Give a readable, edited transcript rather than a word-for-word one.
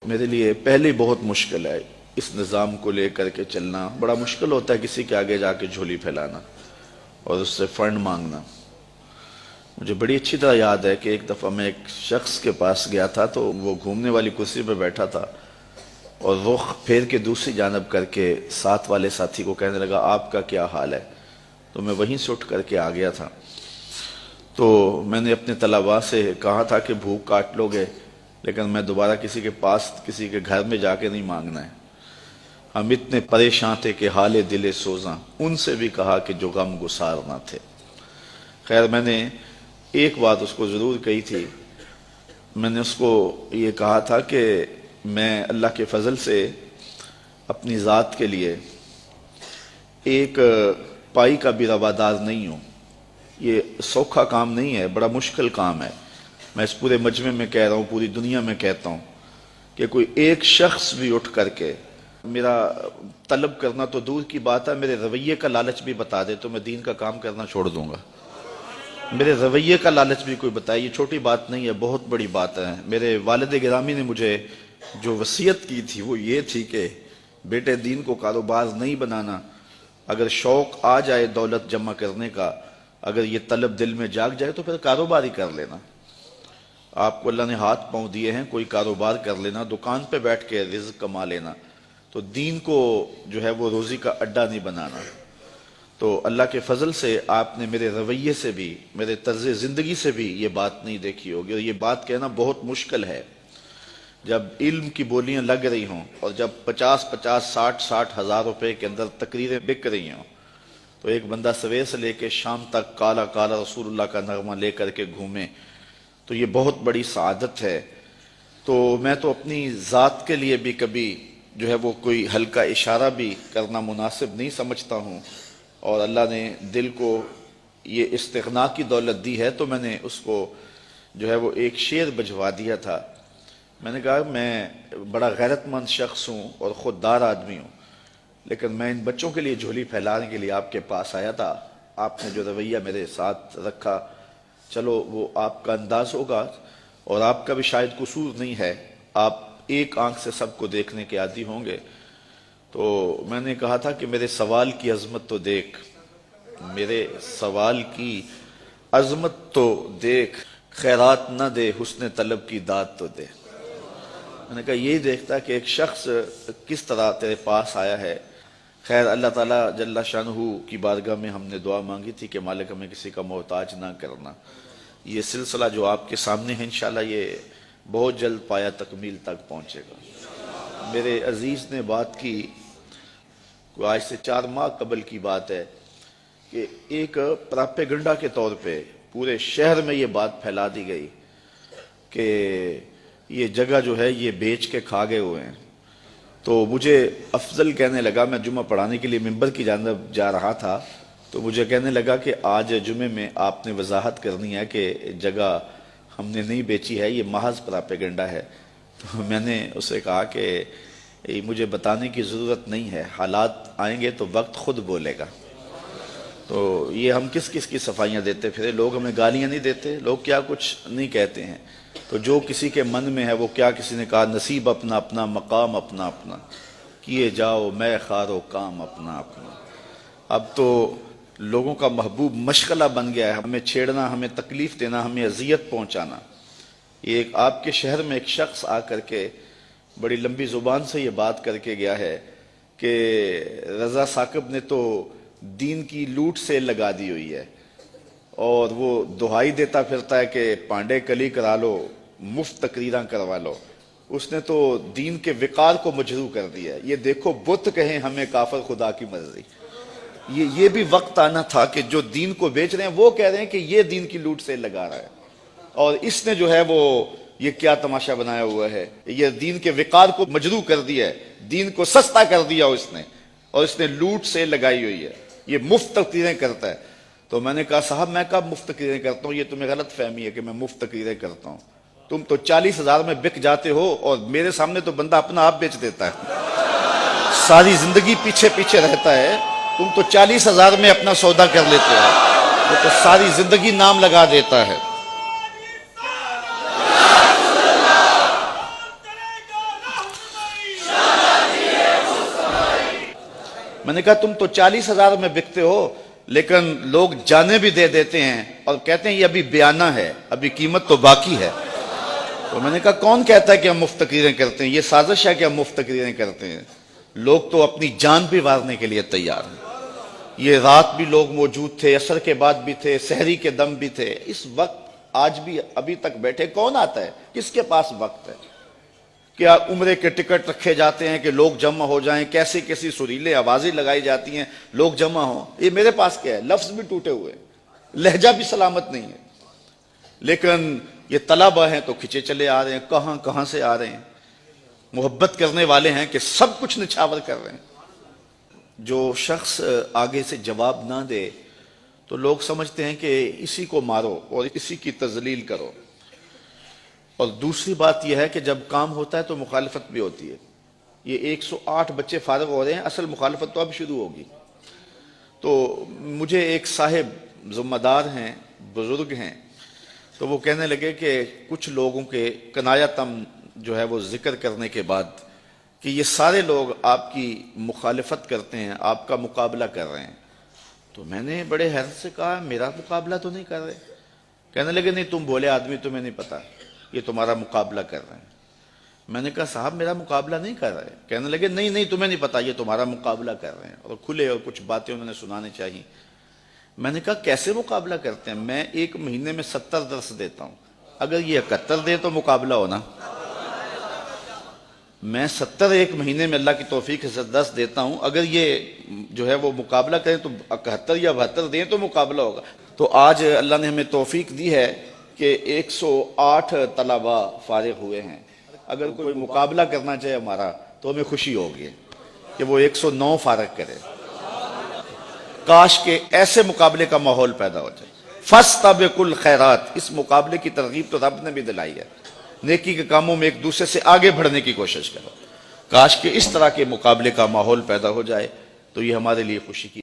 میرے لیے پہلے بہت مشکل ہے اس نظام کو لے کر کے چلنا. بڑا مشکل ہوتا ہے کسی کے آگے جا کے جھولی پھیلانا اور اس سے فنڈ مانگنا. مجھے بڑی اچھی طرح یاد ہے کہ ایک دفعہ میں ایک شخص کے پاس گیا تھا تو وہ گھومنے والی کرسی پہ بیٹھا تھا اور رخ پھیر کے دوسری جانب کر کے ساتھ والے ساتھی کو کہنے لگا آپ کا کیا حال ہے. تو میں وہیں سے اٹھ کر کے آ گیا تھا. تو میں نے اپنے طلباء سے کہا تھا کہ بھوک کاٹ لو گے لیکن میں دوبارہ کسی کے پاس کسی کے گھر میں جا کے نہیں مانگنا ہے. ہم اتنے پریشان تھے کہ حال دل سوزاں ان سے بھی کہا کہ جو غم گسار نہ تھے. خیر میں نے ایک بات اس کو ضرور کہی تھی. میں نے اس کو یہ کہا تھا کہ میں اللہ کے فضل سے اپنی ذات کے لیے ایک پائی کا بھی روادار نہیں ہوں. یہ سوکھا کام نہیں ہے, بڑا مشکل کام ہے. میں اس پورے مجمع میں کہہ رہا ہوں, پوری دنیا میں کہتا ہوں کہ کوئی ایک شخص بھی اٹھ کر کے میرا طلب کرنا تو دور کی بات ہے, میرے رویے کا لالچ بھی بتا دے تو میں دین کا کام کرنا چھوڑ دوں گا. میرے رویے کا لالچ بھی کوئی بتائے, یہ چھوٹی بات نہیں ہے, بہت بڑی بات ہے. میرے والد گرامی نے مجھے جو وصیت کی تھی وہ یہ تھی کہ بیٹے دین کو کاروبار نہیں بنانا. اگر شوق آ جائے دولت جمع کرنے کا, اگر یہ طلب دل میں جاگ جائے تو پھر کاروبار ہی کر لینا. آپ کو اللہ نے ہاتھ پاؤں دیے ہیں, کوئی کاروبار کر لینا, دکان پہ بیٹھ کے رزق کما لینا. تو دین کو جو ہے وہ روزی کا اڈا نہیں بنانا. تو اللہ کے فضل سے آپ نے میرے رویے سے بھی میرے طرز زندگی سے بھی یہ بات نہیں دیکھی ہوگی. اور یہ بات کہنا بہت مشکل ہے جب علم کی بولیاں لگ رہی ہوں اور جب 50-60 ہزار روپے کے اندر تقریریں بک رہی ہوں تو ایک بندہ سویر سے لے کے شام تک کالا کالا رسول اللہ کا نغمہ لے کر کے گھومے تو یہ بہت بڑی سعادت ہے. تو میں تو اپنی ذات کے لیے بھی کبھی جو ہے وہ کوئی ہلکا اشارہ بھی کرنا مناسب نہیں سمجھتا ہوں. اور اللہ نے دل کو یہ استغنا کی دولت دی ہے تو میں نے اس کو جو ہے وہ ایک شعر بجوا دیا تھا. میں نے کہا میں بڑا غیرت مند شخص ہوں اور خوددار آدمی ہوں, لیکن میں ان بچوں کے لیے جھولی پھیلانے کے لیے آپ کے پاس آیا تھا. آپ نے جو رویہ میرے ساتھ رکھا, چلو وہ آپ کا انداز ہوگا اور آپ کا بھی شاید قصور نہیں ہے, آپ ایک آنکھ سے سب کو دیکھنے کے عادی ہوں گے. تو میں نے کہا تھا کہ میرے سوال کی عظمت تو دیکھ, میرے سوال کی عظمت تو دیکھ, خیرات نہ دے حسن طلب کی داد تو دے. میں نے کہا یہی دیکھتا کہ ایک شخص کس طرح تیرے پاس آیا ہے. خیر اللہ تعالیٰ جل شانہ کی بارگاہ میں ہم نے دعا مانگی تھی کہ مالک ہمیں کسی کا محتاج نہ کرنا. یہ سلسلہ جو آپ کے سامنے ہے انشاءاللہ یہ بہت جلد پایا تکمیل تک پہنچے گا. میرے عزیز نے بات کی, آج سے 4 ماہ قبل کی بات ہے, کہ ایک پراپیگنڈا کے طور پہ پورے شہر میں یہ بات پھیلا دی گئی کہ یہ جگہ جو ہے یہ بیچ کے کھا گئے ہوئے ہیں. تو مجھے افضل کہنے لگا, میں جمعہ پڑھانے کے لیے ممبر کی جانب جا رہا تھا, تو مجھے کہنے لگا کہ آج جمعے میں آپ نے وضاحت کرنی ہے کہ جگہ ہم نے نہیں بیچی ہے, یہ محض پراپیگنڈا ہے. تو میں نے اسے کہا کہ مجھے بتانے کی ضرورت نہیں ہے, حالات آئیں گے تو وقت خود بولے گا. تو یہ ہم کس کس کی صفائیاں دیتے پھرے, لوگ ہمیں گالیاں نہیں دیتے, لوگ کیا کچھ نہیں کہتے ہیں. تو جو کسی کے من میں ہے وہ کیا, کسی نے کہا نصیب اپنا اپنا مقام اپنا اپنا, کیے جاؤ میں خارو کام اپنا اپنا. اب تو لوگوں کا محبوب مشغلہ بن گیا ہے ہمیں چھیڑنا, ہمیں تکلیف دینا, ہمیں اذیت پہنچانا. یہ ایک آپ کے شہر میں ایک شخص آ کر کے بڑی لمبی زبان سے یہ بات کر کے گیا ہے کہ رضا ثاقب نے تو دین کی لوٹ سیل لگا دی ہوئی ہے اور وہ دہائی دیتا پھرتا ہے کہ پانڈے کلی کرا لو, مفت تقریراں کروا لو. اس نے تو دین کے وقار کو مجروح کر دیا ہے. یہ دیکھو بت کہیں ہمیں کافر خدا کی مرضی. یہ بھی وقت آنا تھا کہ جو دین کو بیچ رہے ہیں وہ کہہ رہے ہیں کہ یہ دین کی لوٹ سیل لگا رہا ہے, اور اس نے جو ہے وہ یہ کیا تماشا بنایا ہوا ہے, یہ دین کے وقار کو مجروح کر دیا ہے, دین کو سستا کر دیا اس نے, اور اس نے لوٹ سیل لگائی ہوئی ہے, یہ مفت تقریریں کرتا ہے. تو میں نے کہا صاحب میں کب مفت تقریریں کرتا ہوں, یہ تمہیں غلط فہمی ہے کہ میں مفت تقریریں کرتا ہوں. تم تو 40,000 میں بک جاتے ہو اور میرے سامنے تو بندہ اپنا آپ بیچ دیتا ہے, ساری زندگی پیچھے پیچھے رہتا ہے. تم تو 40,000 میں اپنا سودا کر لیتے ہو, وہ تو ساری زندگی نام لگا دیتا ہے. میں نے کہا تم تو 40,000 میں بکتے ہو لیکن لوگ جانے بھی دے دیتے ہیں اور کہتے ہیں یہ ابھی بیانہ ہے، ابھی قیمت تو باقی ہے۔ تو میں نے کہا کون کہتا ہے کہ ہم مفت تقریریں کرتے ہیں؟ یہ سازش ہے کہ ہم مفت تقریریں کرتے ہیں۔ لوگ تو اپنی جان بھی وارنے کے لیے تیار ہیں۔ یہ رات بھی لوگ موجود تھے، عصر کے بعد بھی تھے، سحری کے دم بھی تھے۔ اس وقت آج بھی ابھی تک بیٹھے کون آتا ہے؟ کس کے پاس وقت ہے؟ کیا عمرے کے ٹکٹ رکھے جاتے ہیں کہ لوگ جمع ہو جائیں، کیسی کیسی سریلے آوازیں لگائی جاتی ہیں لوگ جمع ہوں؟ یہ میرے پاس کیا ہے؟ لفظ بھی ٹوٹے ہوئے، لہجہ بھی سلامت نہیں ہے، لیکن یہ طلبہ ہیں تو کھچے چلے آ رہے ہیں، کہاں کہاں سے آ رہے ہیں۔ محبت کرنے والے ہیں کہ سب کچھ نچھاور کر رہے ہیں۔ جو شخص آگے سے جواب نہ دے تو لوگ سمجھتے ہیں کہ اسی کو مارو اور اسی کی تذلیل کرو۔ اور دوسری بات یہ ہے کہ جب کام ہوتا ہے تو مخالفت بھی ہوتی ہے۔ یہ 108 بچے فارغ ہو رہے ہیں، اصل مخالفت تو اب شروع ہوگی۔ تو مجھے ایک صاحب ذمہ دار ہیں، بزرگ ہیں، تو وہ کہنے لگے کہ کچھ لوگوں کے کنایتم جو ہے وہ ذکر کرنے کے بعد کہ یہ سارے لوگ آپ کی مخالفت کرتے ہیں، آپ کا مقابلہ کر رہے ہیں۔ تو میں نے بڑے حیرت سے کہا میرا مقابلہ تو نہیں کر رہے۔ کہنے لگے نہیں تم بولے آدمی، تمہیں نہیں پتا، یہ تمہارا مقابلہ کر رہے ہیں۔ میں نے کہا صاحب میرا مقابلہ نہیں کر رہے۔ کہنے لگے نہیں تمہیں نہیں پتا، یہ تمہارا مقابلہ کر رہے ہیں، اور کھلے اور کچھ باتیں انہوں نے سنانے چاہیے۔ میں نے کہا کیسے مقابلہ کرتے ہیں؟ میں ایک مہینے میں 70 درس دیتا ہوں، اگر یہ 71 دے تو مقابلہ ہونا۔ میں 70 ایک مہینے میں اللہ کی توفیق سے درس دیتا ہوں، اگر یہ جو ہے وہ مقابلہ کریں تو 71 یا 72 دیں تو مقابلہ ہوگا۔ تو آج اللہ نے ہمیں توفیق دی ہے کہ 108 طلبہ فارغ ہوئے ہیں۔ اگر کوئی مقابلہ کرنا چاہے ہمارا تو ہمیں خوشی ہوگی کہ وہ 109 فارغ کرے۔ کاش کہ ایسے مقابلے کا ماحول پیدا ہو جائے۔ فاستبقوا الخیرات، اس مقابلے کی ترغیب تو رب نے بھی دلائی ہے۔ نیکی کے کاموں میں ایک دوسرے سے آگے بڑھنے کی کوشش کرو۔ کاش کہ اس طرح کے مقابلے کا ماحول پیدا ہو جائے تو یہ ہمارے لیے خوشی کی